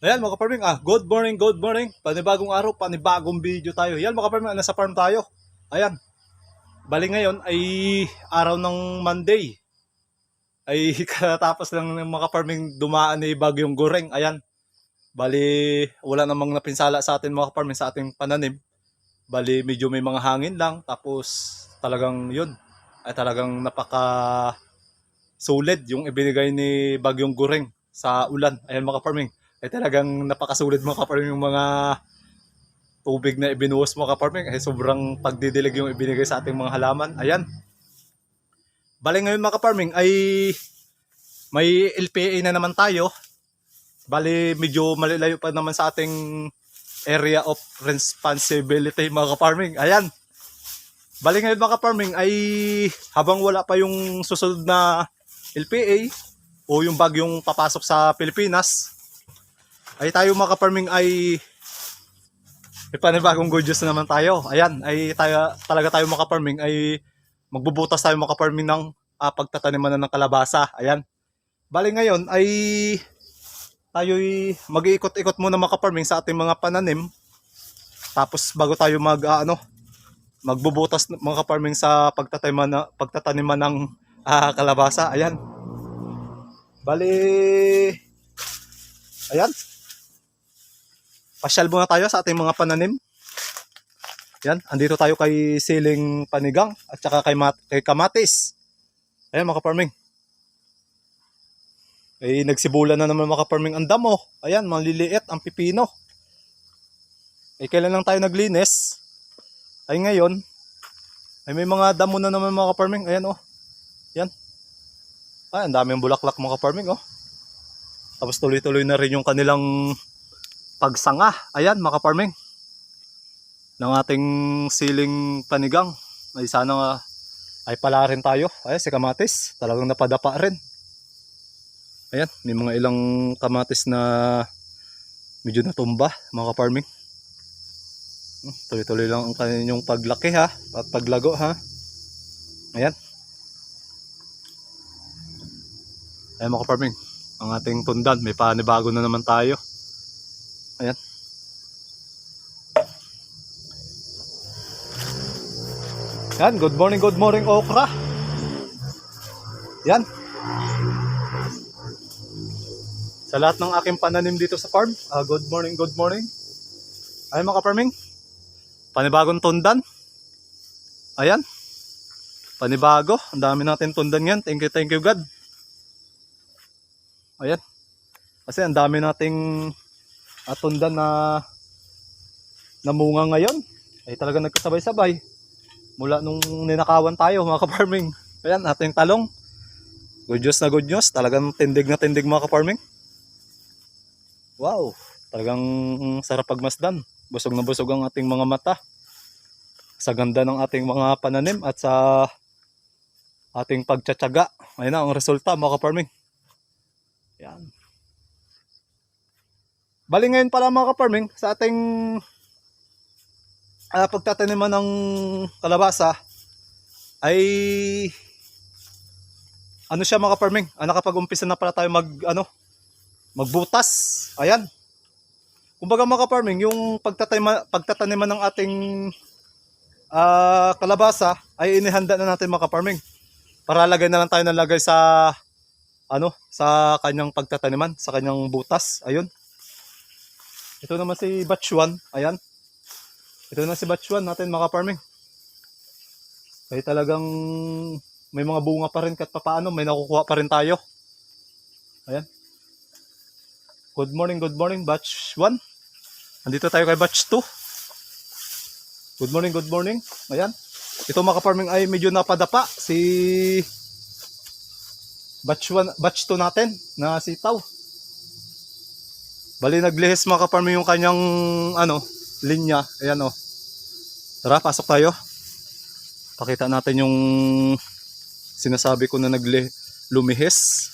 Ayan mga kaparming, good morning, good morning. Panibagong araw, panibagong video tayo. Ayan mga kaparming, nasa farm tayo. Ayan, bali ngayon ay araw ng Monday. Ay katapos lang ng mga kaparming dumaan ni Bagyong Goreng. Ayan, bali wala namang napinsala sa atin mga kaparming sa ating pananim. Bali medyo may mga hangin lang. Tapos talagang yun, ay talagang napaka solid yung ibinigay ni Bagyong Goreng sa ulan. Ayan mga kaparming, ay talagang napakasulit mga kaparming yung mga tubig na ibinuhos mga kaparming. Ay sobrang pagdidilig yung ibinigay sa ating mga halaman. Ayan, bali ngayon mga kaparming ay may LPA na naman tayo. Bali medyo malilayo pa naman sa ating area of responsibility mga kaparming. Ayan, bali ngayon mga kaparming ay habang wala pa yung susunod na LPA o yung bagyong papasok sa Pilipinas, ay tayo mga kaparming ay may panibagong good news na naman tayo. Ayan, ay talaga tayo mga kaparming ay magbubutas tayo mga kaparming ng pagtataniman ng kalabasa. Ayan, bali ngayon ay tayo'y mag-iikot-ikot muna mga kaparming sa ating mga pananim. Tapos bago tayo magbubutas mga kaparming sa pagtataniman ng kalabasa. Ayan, bali ayan, pasyal muna tayo sa ating mga pananim. Yan, andito tayo kay siling panigang at saka kay kamatis. Ayan mga kaparming, ay nagsibulan na naman mga kaparming ang damo. Ayan, maliliit ang pipino. Ay kailan lang tayo naglinis, ay ngayon ay may mga damo na naman mga kaparming. Ayan oh, yan, ay ang daming bulaklak mga kaparming oh. Tapos tuloy-tuloy na rin yung kanilang pagsanga. Ayan mga kaparming, ng ating siling panigang. Ay sana ay pala rin tayo. Ayan si kamatis, talagang napadapa rin. Ayan, may mga ilang kamatis na medyo natumba mga kaparming. Tuloy-tuloy lang ang kanyang paglaki ha, at paglago ha. Ayan, ayan mga kaparming, ang ating tundan, may panibago na naman tayo. Ayan, yan, good morning okra. Yan, sa lahat ng aking pananim dito sa farm, good morning, good morning. Ayan mga kaparming, panibagong tundan. Ayan, panibago, ang dami natin tundan yan. Thank you God. Ayan, kasi ang dami nating tundan na namunga ngayon. Ay talaga nagkasabay-sabay mula nung ninakawan tayo mga kaparming. Ayan, ating talong, good news na good news. Talagang tindig na tindig mga kaparming. Wow, talagang sarap pagmasdan. Busog na busog ang ating mga mata sa ganda ng ating mga pananim at sa ating pagtsatsaga. Ayun na ang resulta mga kaparming. Yan, bali ngayon pala mga kaparming, sa ating pagtataniman ng kalabasa ay ano siya mga kaparming, nakapag-umpisa na pala tayo magbutas. Ayan, kumbaga mga kaparming, yung pagtataniman ng ating kalabasa ay inihanda na natin mga kaparming. Para lagay na lang tayo nalagay sa sa kanyang pagtataniman, sa kanyang butas. Ayun, ito naman si batch 1. Ayan, ito na si batch 1 natin mga kaparming. Ay talagang may mga bunga pa rin kahit papaano, may nakukuha pa rin tayo. Ayan, good morning batch 1. Andito tayo kay batch 2. Good morning. Ayan, ito mga kaparming ay medyo napadapa si batch 1, batch 2 natin na sitaw. Bali naglihis mga kaparming yung kanyang linya. Ayan oh. Tara, pasok tayo. Pakita natin yung sinasabi ko na lumihis.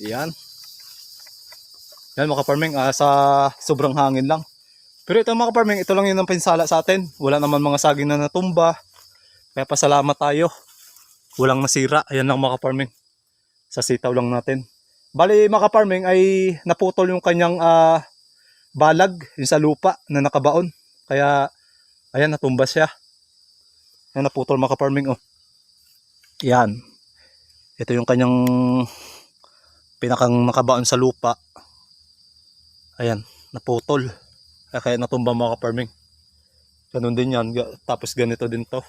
Ayan. Yan mga kaparming, sa sobrang hangin lang. Pero ito mga kaparming, ito lang yun ang pinsala sa atin. Wala naman mga saging na natumba. Kaya pasalamat tayo, walang nasira. Ayan lang mga kaparming, sa sitaw lang natin. Bali mga farming ay naputol yung kanyang balag yung sa lupa na nakabaon. Kaya ayan, natumba siya. Ayan, naputol mga farming oh. Yan. Ito yung kanyang pinakang nakabaon sa lupa. Ayan, naputol. Kaya natumba mga farming. Ganun din yan. Tapos ganito din to.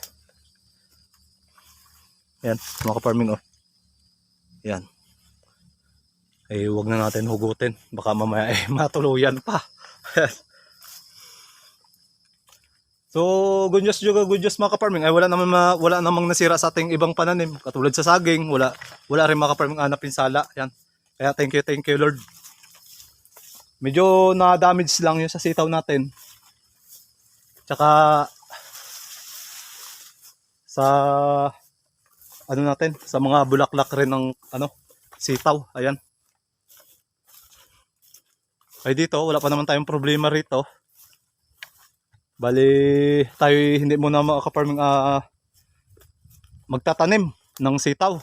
Ayan, mga farming oh. Ayan. Ay huwag na natin hugutin. Baka mamaya ay matuluyan pa. So, good news mga ka-farming. Ay wala namang nasira sa ating ibang pananim. Katulad sa saging, wala rin mga ka-farming pinsala. Yan. Kaya thank you Lord. Medyo na-damage lang yung sa sitaw natin. Tsaka sa natin, sa mga bulaklak rin ng sitaw. Ayan. Ay dito, wala pa naman tayong problema rito. Bali, tayo hindi muna mga ka-farming magtatanim ng sitaw.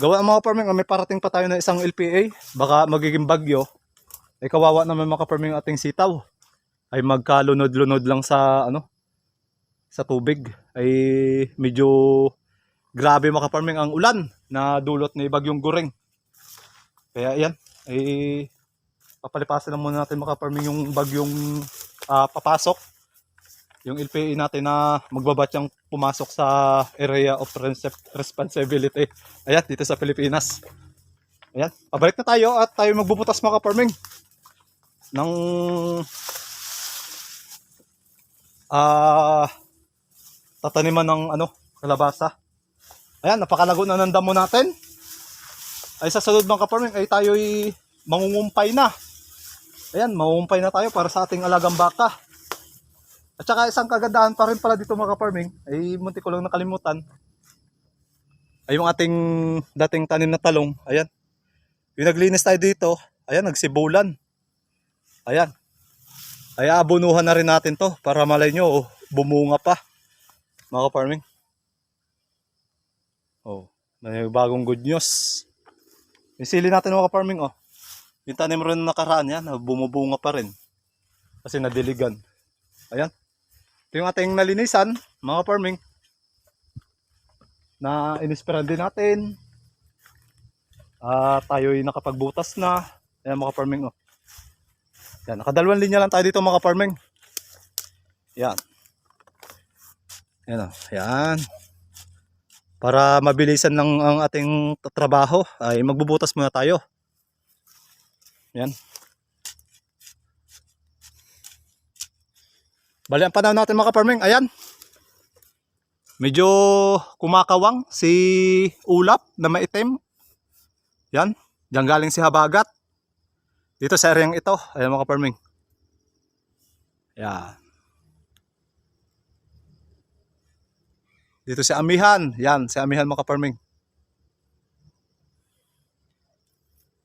Gawa mga ka-farming, may parating pa tayo na isang LPA. Baka magiging bagyo. Ay kawawa naman mga ka-farming ating sitaw. Ay magkalunod-lunod lang sa sa tubig. Ay medyo grabe mga ka-farming ang ulan na dulot ni Bagyong Goring. Kaya yan, ay papalipasin lang muna natin mga ka-farming yung bagyong papasok. Yung LPA natin na magbabatyang pumasok sa area of responsibility. Ayan, dito sa Pilipinas. Ayan, pabalik na tayo at tayo magbubutas mga ka-farming ng tataniman ng kalabasa. Ayan, napakalago na ng damo natin. Ay sa sunod mga ka-farming ay tayo'y mangungumpay na. Ayan, mangungumpay na tayo para sa ating alagang baka. At saka isang kagandahan pa rin pala dito mga ka-farming, ay munti ko lang nakalimutan, ay yung ating dating tanim na talong. Ayan, yung naglinis tayo dito, ayan, nagsibulan. Ayan, ay abunuhan na rin natin to para malay nyo bumunga pa mga ka-farming. Oh, may bagong good news. Yung sili natin mga ka-farming oh, yung tanim rin nakaraan yan, bumubunga pa rin kasi nadiligan. Ayan, ito yung ating nalinisan mga farming na inispiran din natin. Tayo'y nakapagbutas na. Ayan mga farming oh. Yan, nakadalawang linya lang tayo dito mga farming. Yan. Yan oh. Yan. Para mabilisan lang ang ating trabaho ay magbubutas muna tayo. Yan. Bali ang panahon natin mga ka-farming, ayan. Medyo kumakawang si ulap na maitim. Yan, diyan galing si habagat. Dito sa areang ito, ayan mga ka-farming. Yan. Dito si amihan, yan, si amihan mga ka-farming.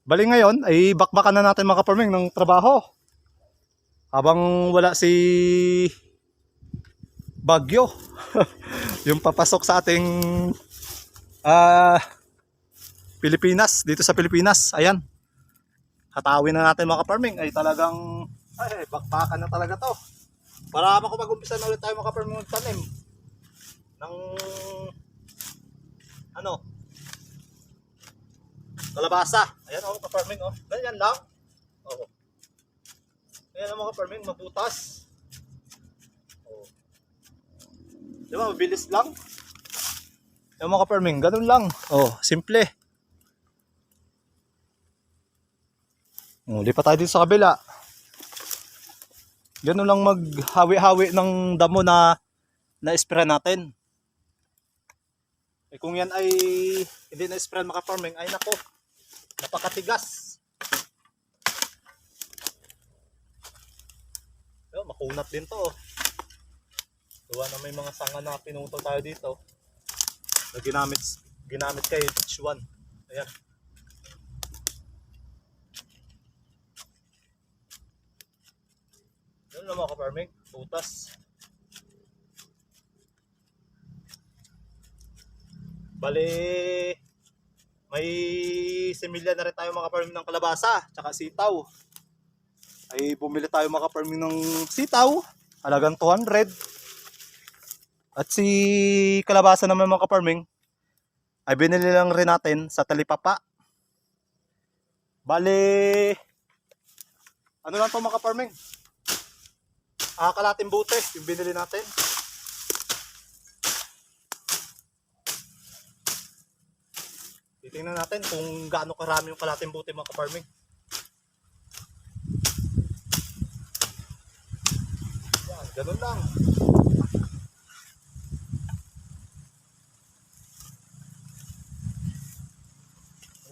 Bali ngayon ay bakbakan na natin mga ka-farming ng trabaho. Habang wala si bagyo. Yung papasok sa ating Pilipinas, dito sa Pilipinas. Ayan. Hatawin na natin mga ka-farming. Ay talagang bakbakan na talaga to. Para makapag-umpisa na ulit tayo mga ka-farming magtanim ng kalabasa. Ayan oh ka-farming oh. Ganyan lang. Oh. Ayan mga ka-farming, mabutas. Oh. Diba, mabilis lang. Ayan mga ka-farming, ganun lang. Oh, simple. Oh, lipat tayo dito sa kabila. Ganun lang maghawi-hawi ng damo na na-spray natin. Eh kung yan ay hindi na-spray mga ka-farming, ay nako, napakatigas. Makunat din to. Gawa na may mga sanga na pinutol tayo dito. Na ginamit kay H1. Ayan. Yan lang mga ka-farming. Butas. Bali, may similya na rin tayo mga farming ng kalabasa, tsaka sitaw. Ay bumili tayo mga farming ng sitaw, halagang 200. At si kalabasa naman mga farming ay binili lang rin natin sa talipapa. Bale, ano lang to mga farming? Kalating bote yung binili natin. Titingnan natin kung gaano karami yung kalating bote mga farming. Yan, ganun lang.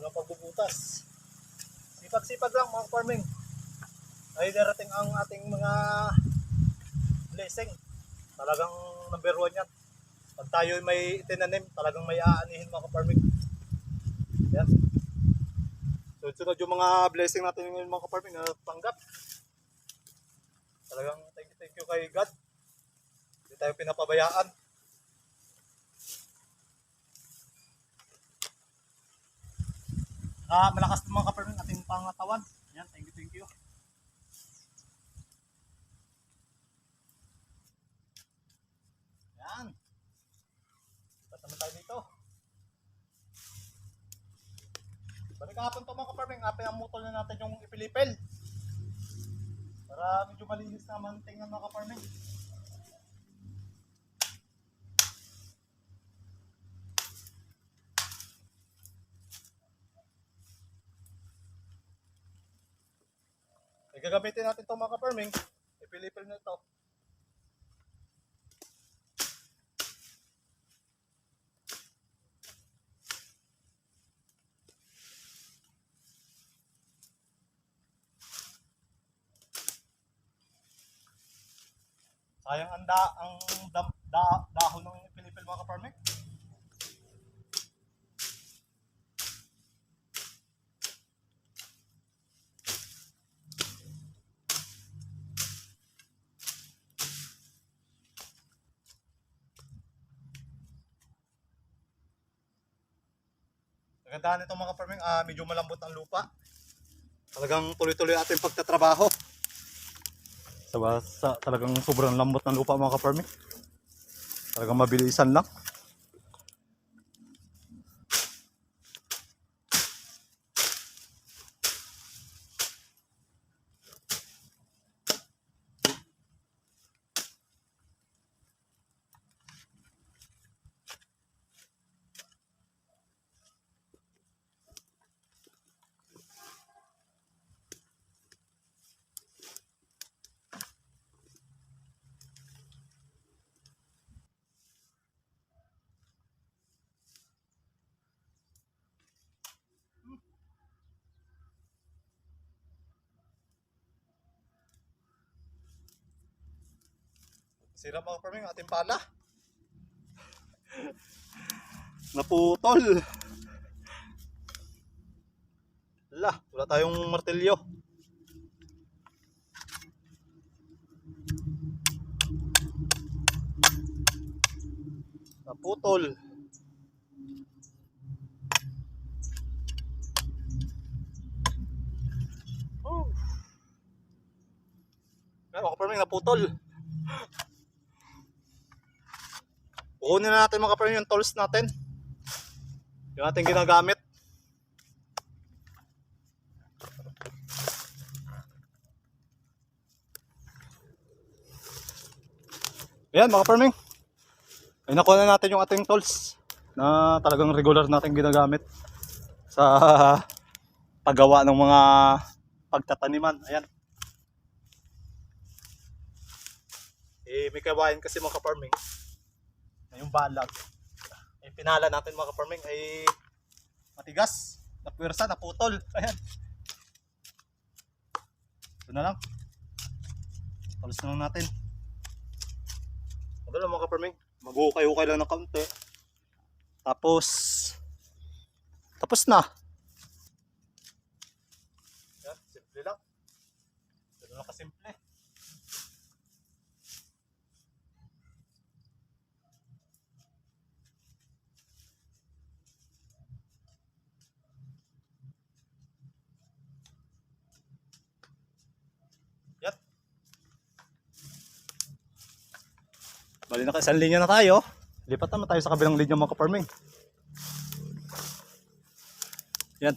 Mga pagbubutas. Sipag-sipag lang mga farming. Ay darating ang ating mga blessing. Talagang number 1 yan. Pag tayo may itinanim, talagang may aanihin mga farming. Yan. Sunod-sunod yung mga blessing natin ngayon mga farming na tanggap. Talagang thank you kay God. Hindi tayo pinapabayaan. Malakas ng mga farming ating pangatawan. Yan, thank you. Yan. Ba't naman tayo dito? Balik kahapon to mga farming, pinamutol na natin yung ipilipil. Para medyo malinis naman tingnan mga farming. Gagamitin natin ito mga farming, ipilipil na ito. Sayang ang dahon ng ipilipil mga farming. Kagandahan nito mga farming, medyo malambot ang lupa. Talagang tuloy-tuloy ating pagtatrabaho. Talagang sobrang lambot ng lupa mga farming. Talagang mabilisan lang. Sira mga farming ating pala. Naputol. Wala tayong martilyo. Naputol. Mga farming naputol. Kukunin na natin mga farming yung tools natin. Yung ating ginagamit. Ayan mga farming. Ay nakuha na natin yung ating tools na talagang regular natin ginagamit sa paggawa ng mga pagtataniman. Ayan. May kawain kasi mga farming. Yung balag. Pinala natin mga farming ay matigas. Napwersa, naputol. Ayan. Ito na lang. Tools na lang natin. Ito lang mga farming. Mag-ukay-ukay lang ng kaunti. Tapos na. Yan, simple lang. Ito lang kasimple. Bali naka isang linya na tayo. Lipat naman tayo sa kabilang linya mga kaparming. Yan.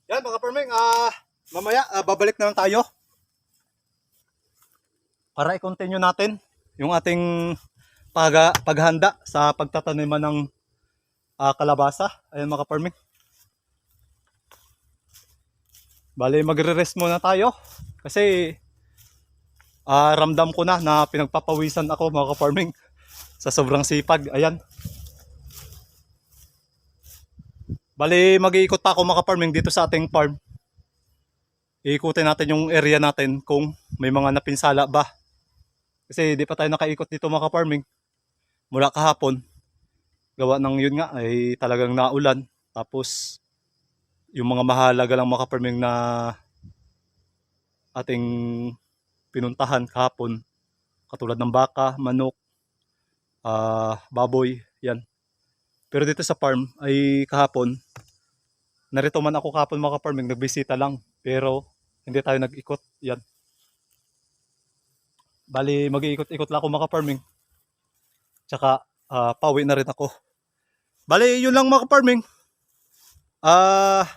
Yan mga kaparming, mamaya babalik na lang tayo para i-continue natin yung ating paghanda sa pagtataniman ng kalabasa. Ayan mga kaparming. Bali magre-rest muna tayo kasi ramdam ko na pinagpapawisan ako mga kaparming sa sobrang sipag. Ayan. Bali mag-iikot pa ako mga kaparming dito sa ating farm. Iikutin natin yung area natin kung may mga napinsala ba. Kasi di pa tayo nakaikot dito mga kaparming. Mula kahapon. Gawa ng yun nga ay talagang naulan. Tapos yung mga mahalaga lang mga kaparming na ating pinuntahan kahapon. Katulad ng baka, manok, baboy, yan. Pero dito sa farm ay kahapon, narito man ako kahapon mga kaparming, nagbisita lang. Pero hindi tayo nag-ikot, yan. Bali mag-iikot-ikot lang ako mga kaparming. Tsaka pauwi na rin ako. Bali yun lang mga kaparming.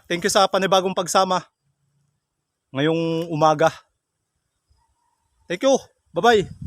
Thank you sa panibagong pagsama ngayong umaga. Thank you. Bye-bye.